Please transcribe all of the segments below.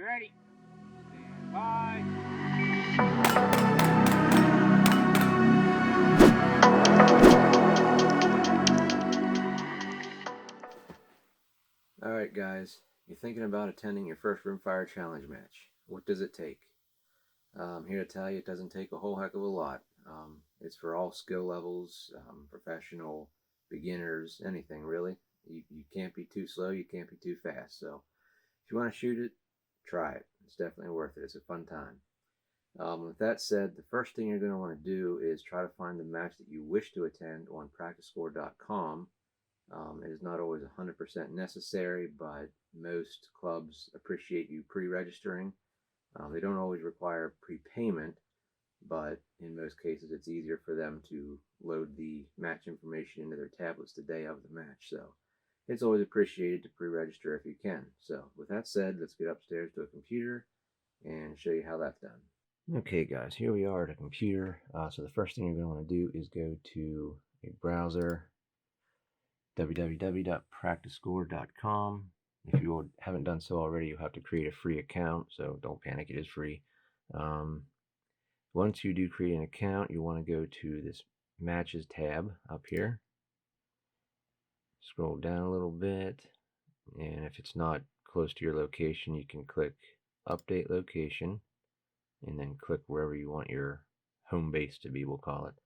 ready. Stand by. Alright guys, you're thinking about attending your first Rimfire Challenge match. What does it take? I'm here to tell you it doesn't take a whole heck of a lot. It's for all skill levels, professional, beginners, anything really. You can't be too slow, you can't be too fast. So if you want to shoot it, try it. It's definitely worth it. It's a fun time. With that said, the first thing you're going to want to do is try to find the match that you wish to attend on practicescore.com. It is not always 100% necessary, but most clubs appreciate you pre-registering. They don't always require prepayment, but in most cases it's easier for them to load the match information into their tablets the day of the match. So it's always appreciated to pre-register if you can. So with that said, let's get upstairs to a computer and show you how that's done. Okay guys, here we are at a computer. So the first thing you're going to want to do is go to a browser, www.practicescore.com. If you haven't done so already, you'll have to create a free account, so don't panic, it is free. Once you do create an account, you want to go to this Matches tab up here. Scroll down a little bit, and if it's not close to your location, you can click Update Location, and then click wherever you want your home base to be, we'll call it.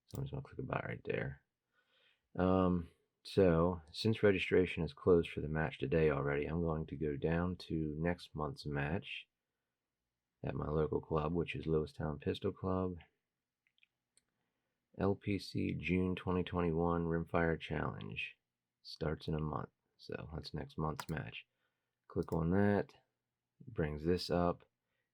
So I'm just going to click about right there. So, since registration is closed for the match today already, I'm going to go down to next month's match at my local club, which is Lewistown Pistol Club. LPC June 2021 Rimfire Challenge. Starts in a month, so that's next month's match. Click on that, brings this up,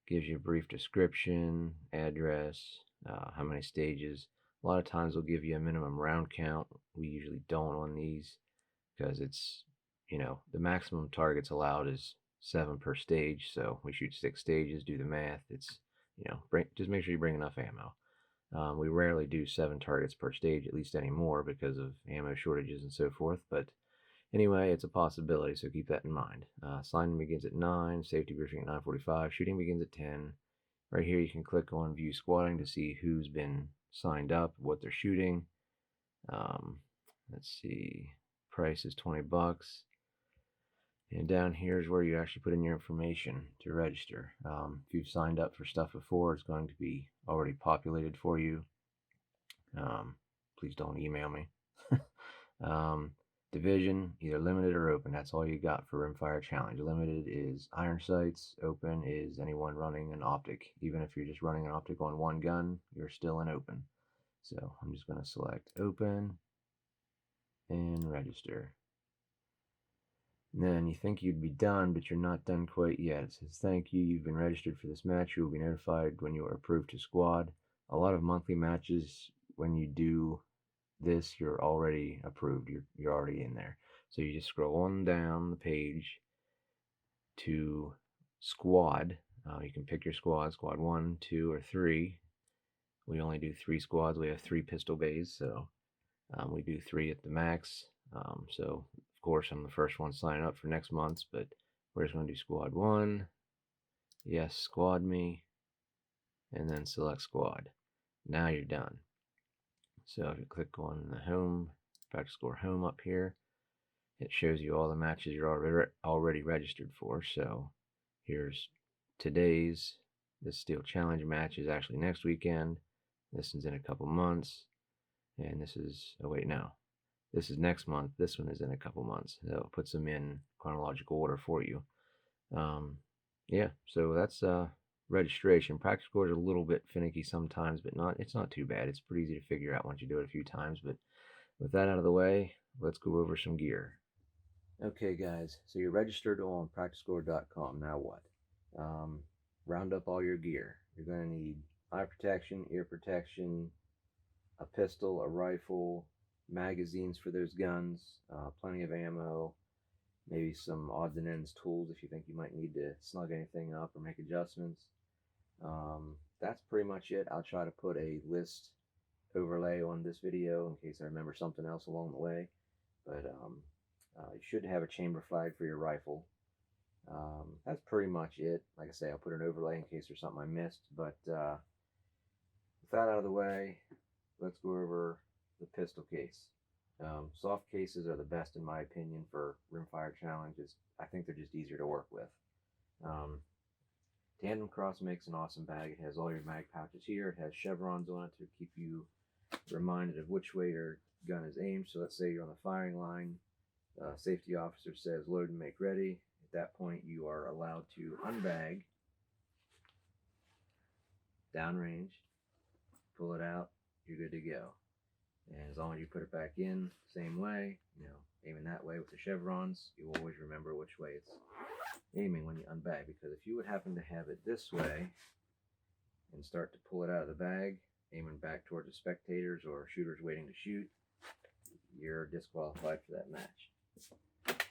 gives you a brief description, address, how many stages. A lot of times they'll give you a minimum round count. We usually don't on these because it's, the maximum targets allowed is 7 per stage. So we shoot 6 stages, do the math. It's, just make sure you bring enough ammo. We rarely do 7 targets per stage, at least anymore, because of ammo shortages and so forth. But anyway, it's a possibility, so keep that in mind. Signing begins at 9, safety briefing at 9:45, shooting begins at 10. Right here you can click on view squatting to see who's been signed up, what they're shooting. Let's see, price is 20 bucks. And down here is where you actually put in your information to register. If you've signed up for stuff before, it's going to be already populated for you. Please don't email me. Division, either limited or open. That's all you got for Rimfire Challenge. Limited is iron sights. Open is anyone running an optic. Even if you're just running an optic on one gun, you're still in open. So I'm just going to select open and register. And then you think you'd be done, but you're not done quite yet. It says, thank you, you've been registered for this match. You will be notified when you are approved to squad. A lot of monthly matches, when you do this, you're already approved. You're already in there. So you just scroll on down the page to squad. You can pick your squad 1, 2, or 3. We only do 3 squads. We have 3 pistol bays, so we do 3 at the max. So of course I'm the first one signing up for next month's, but we're just going to do squad 1. Yes, squad me, and then select squad. Now you're done. So if you click on the home, Practice Score home up here, it shows you all the matches you're already registered for. So here's today's. This Steel Challenge match is actually next weekend. This one's in a couple months. And this is, this is next month. This one is in a couple months. So it puts them in chronological order for you. Yeah, so that's registration. Practice Score is a little bit finicky sometimes, but it's not too bad. It's pretty easy to figure out once you do it a few times. But with that out of the way, let's go over some gear. Okay guys, so you're registered on practicescore.com. Now what? Round up all your gear. You're going to need eye protection, ear protection, a pistol, a rifle, magazines for those guns, plenty of ammo, maybe some odds and ends tools if you think you might need to snug anything up or make adjustments. That's pretty much it. I'll try to put a list overlay on this video in case I remember something else along the way. But you should have a chamber flag for your rifle. That's pretty much it. Like I say, I'll put an overlay in case there's something I missed. But with that out of the way, let's go over the pistol case. Soft cases are the best in my opinion for rimfire challenges. I think they're just easier to work with. Um, Tandem Cross makes an awesome bag. It has all your mag pouches here. It has chevrons on it to keep you reminded of which way your gun is aimed. So let's say you're on the firing line. Safety officer says load and make ready. At that point, you are allowed to unbag, downrange, pull it out. You're good to go. And as long as you put it back in, same way, aiming that way with the chevrons, you always remember which way it's aiming when you unbag. Because if you would happen to have it this way and start to pull it out of the bag, aiming back towards the spectators or shooters waiting to shoot, you're disqualified for that match.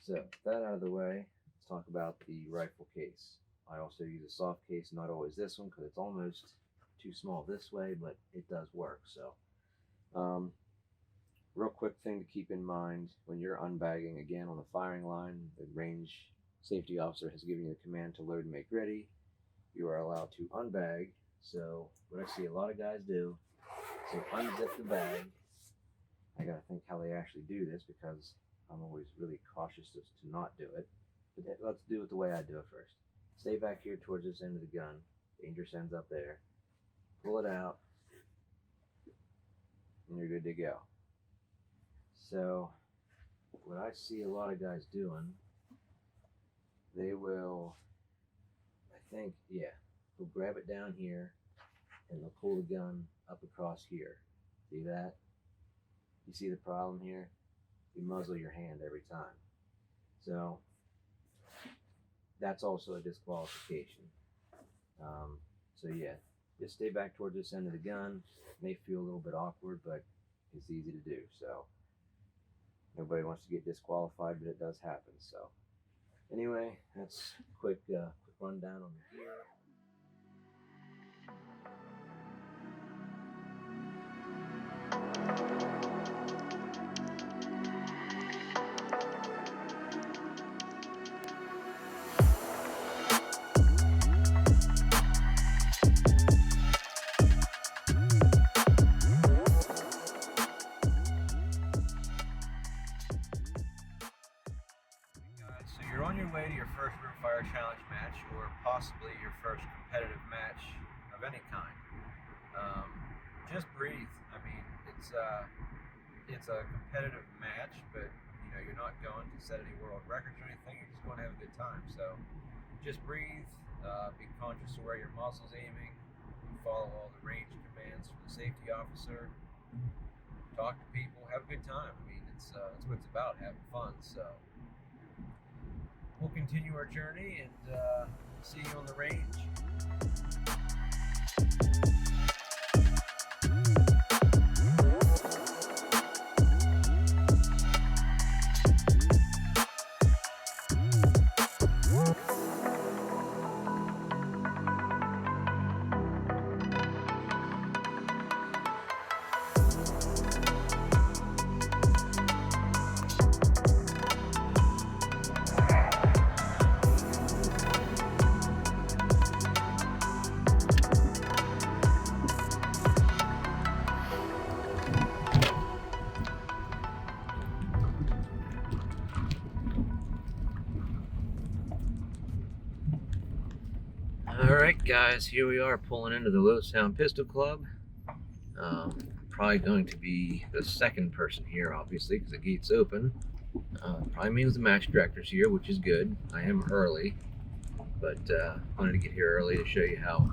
So with that out of the way, let's talk about the rifle case. I also use a soft case, not always this one because it's almost too small this way, but it does work. So real quick thing to keep in mind when you're unbagging, again on the firing line, the range safety officer has given you the command to load and make ready. You are allowed to unbag. So what I see a lot of guys do is they unzip the bag. I gotta think how they actually do this because I'm always really cautious as to not do it. But let's do it the way I do it first. Stay back here towards this end of the gun. Dangerous end's up there. Pull it out, and you're good to go. So what I see a lot of guys doing, they will, they'll grab it down here and they'll pull the gun up across here. See that? You see the problem here? You muzzle your hand every time. So that's also a disqualification. So yeah, just stay back towards this end of the gun. It may feel a little bit awkward, but it's easy to do. So nobody wants to get disqualified, but it does happen. So anyway, that's a quick rundown on the gear. So you're on your way to your first Rimfire Challenge match, or possibly your first competitive match of any kind. Just breathe. I mean, it's a competitive match, but you're not going to set any world records or anything. You're just going to have a good time. So just breathe. Be conscious of where your muzzle's aiming. Follow all the range commands from the safety officer. Talk to people. Have a good time. I mean, it's that's what it's about, having fun. So we'll continue our journey and see you on the range. Alright guys, here we are pulling into the Low Sound Pistol Club. Probably going to be the second person here, obviously, because the gate's open. Probably means the match director's here, which is good. I am early, but wanted to get here early to show you how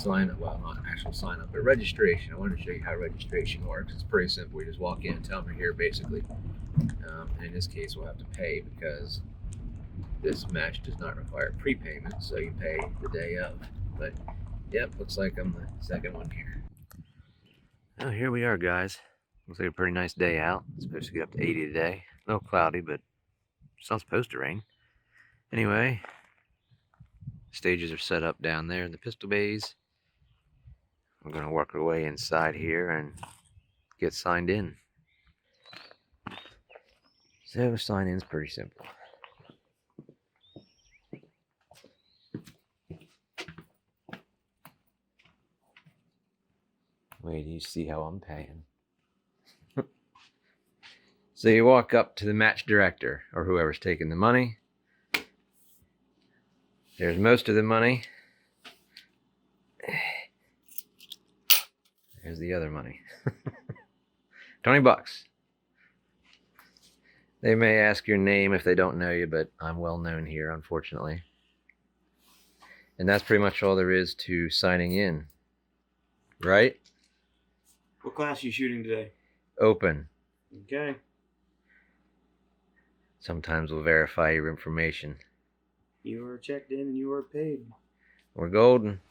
not actual sign up, but registration. I wanted to show you how registration works. It's pretty simple. You just walk in and tell them you're here, basically. And in this case, we'll have to pay because this match does not require prepayment, so you pay the day of. But yep, looks like I'm the second one here. Oh, here we are, guys. Looks like a pretty nice day out. It's supposed to get up to 80 today. A little cloudy, but it's not supposed to rain. Anyway, stages are set up down there in the pistol bays. We're going to work our way inside here and get signed in. So sign in's pretty simple. Wait, you see how I'm paying. So you walk up to the match director, or whoever's taking the money. There's most of the money. There's the other money. $20. They may ask your name if they don't know you, but I'm well known here, unfortunately. And that's pretty much all there is to signing in. Right? What class are you shooting today? Open. Okay. Sometimes we'll verify your information. You are checked in and you are paid. We're golden.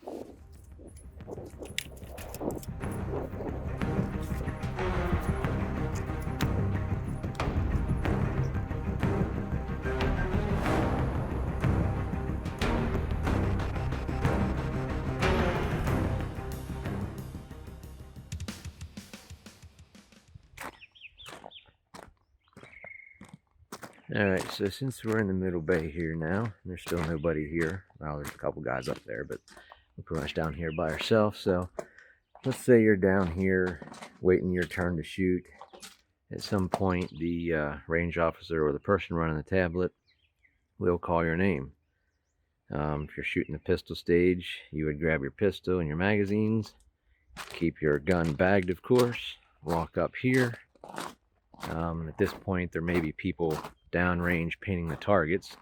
Alright, so since we're in the middle bay here now, there's still nobody here. Well, there's a couple guys up there, but we're pretty much down here by ourselves. So let's say you're down here waiting your turn to shoot. At some point, the range officer or the person running the tablet will call your name. If you're shooting the pistol stage, you would grab your pistol and your magazines, keep your gun bagged, of course, walk up here. At this point, there may be people downrange painting the targets.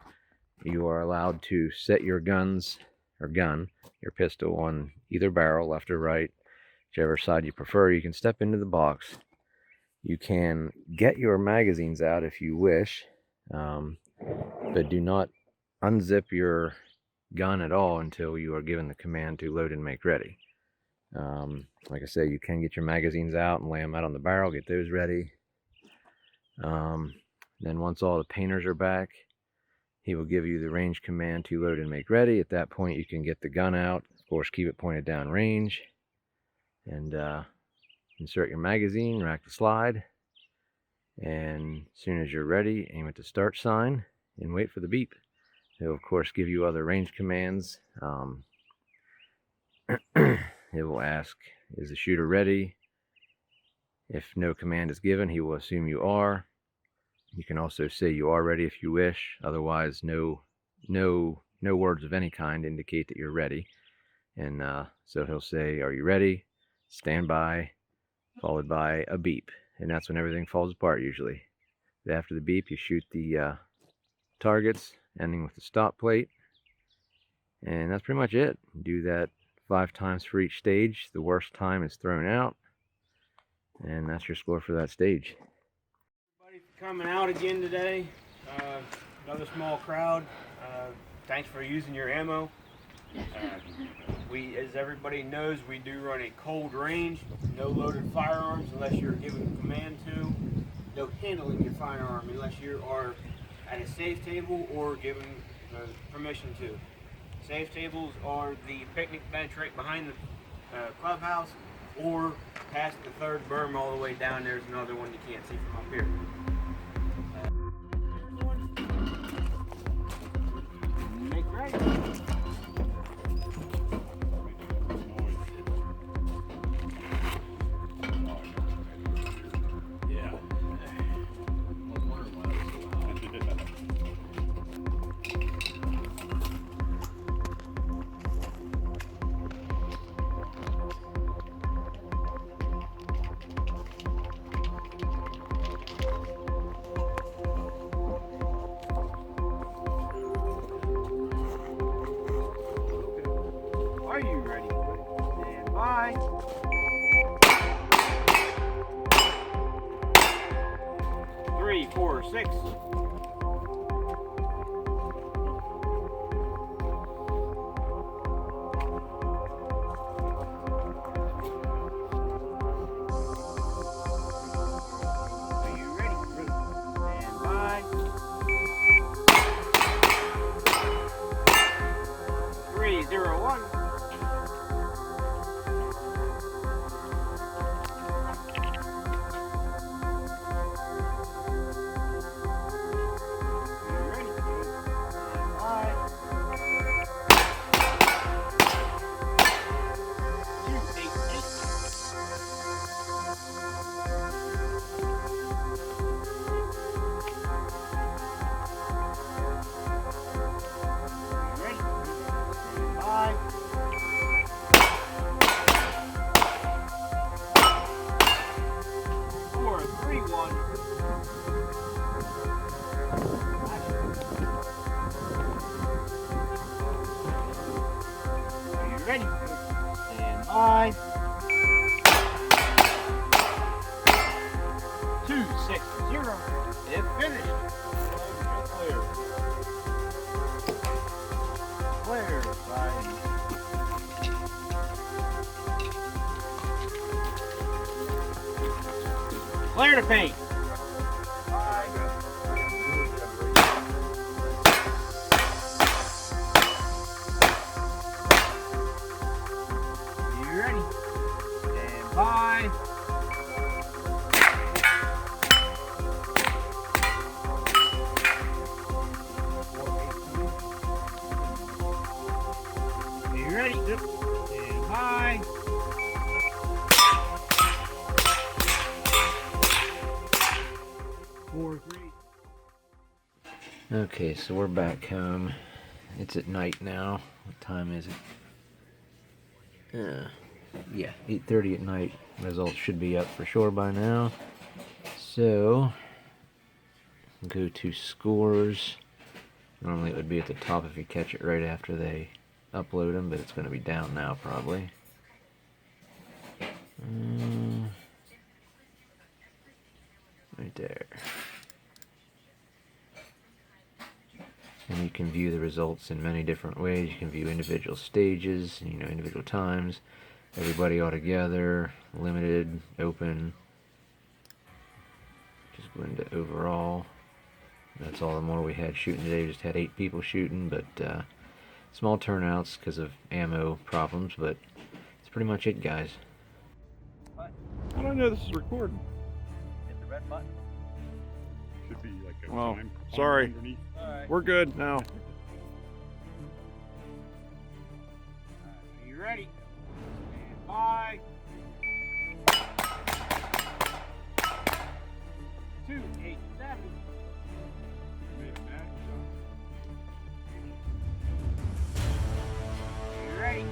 You are allowed to set your guns, or gun, your pistol on either barrel, left or right, whichever side you prefer. You can step into the box. You can get your magazines out if you wish, but do not unzip your gun at all until you are given the command to load and make ready. Like I say, you can get your magazines out and lay them out on the barrel, get those ready. Then once all the painters are back, he will give you the range command to load and make ready. At that point, you can get the gun out. Of course, keep it pointed down range. And insert your magazine, rack the slide. And as soon as you're ready, aim at the start sign and wait for the beep. He'll, of course, give you other range commands. He will ask, is the shooter ready? If no command is given, he will assume you are. You can also say you are ready if you wish. Otherwise, no words of any kind indicate that you're ready. And so he'll say, are you ready? Stand by, followed by a beep. And that's when everything falls apart usually. After the beep, you shoot the targets, ending with the stop plate. And that's pretty much it. Do that 5 times for each stage. The worst time is thrown out. And that's your score for that stage. Everybody for coming out again today. Another small crowd. Thanks for using your ammo. As everybody knows, we do run a cold range. No loaded firearms unless you're given command to. No handling your firearm unless you are at a safe table or given permission to. Safe tables are the picnic bench right behind the clubhouse, or past the third berm all the way down. There's another one you can't see from up here. Make ready. Are you ready? Stand by. 3, 4, 6. Are you ready? Stand by. 3, 0, 1. ready? Stand by. 260. It finished. Clear. Clear. Side. Clear to paint. You ready? Stand by. You ready? Yep. Stand by. Okay, so we're back home. It's at night now. What time is it? Yeah, 8:30 at night. Results should be up for sure by now. So, go to scores. Normally it would be at the top if you catch it right after they upload them, but it's going to be down now probably. Right there. And you can view the results in many different ways. You can view individual stages, individual times, everybody all together, limited, open. Just go into overall. That's all the more we had shooting today. We just had 8 people shooting, but small turnouts because of ammo problems, but that's pretty much it, guys. I don't know this is recording. Hit the red button. Should be like a Well, time sorry. underneath. Alright. We're good now. Are you ready? Stand by. 287. Made a magic You ready?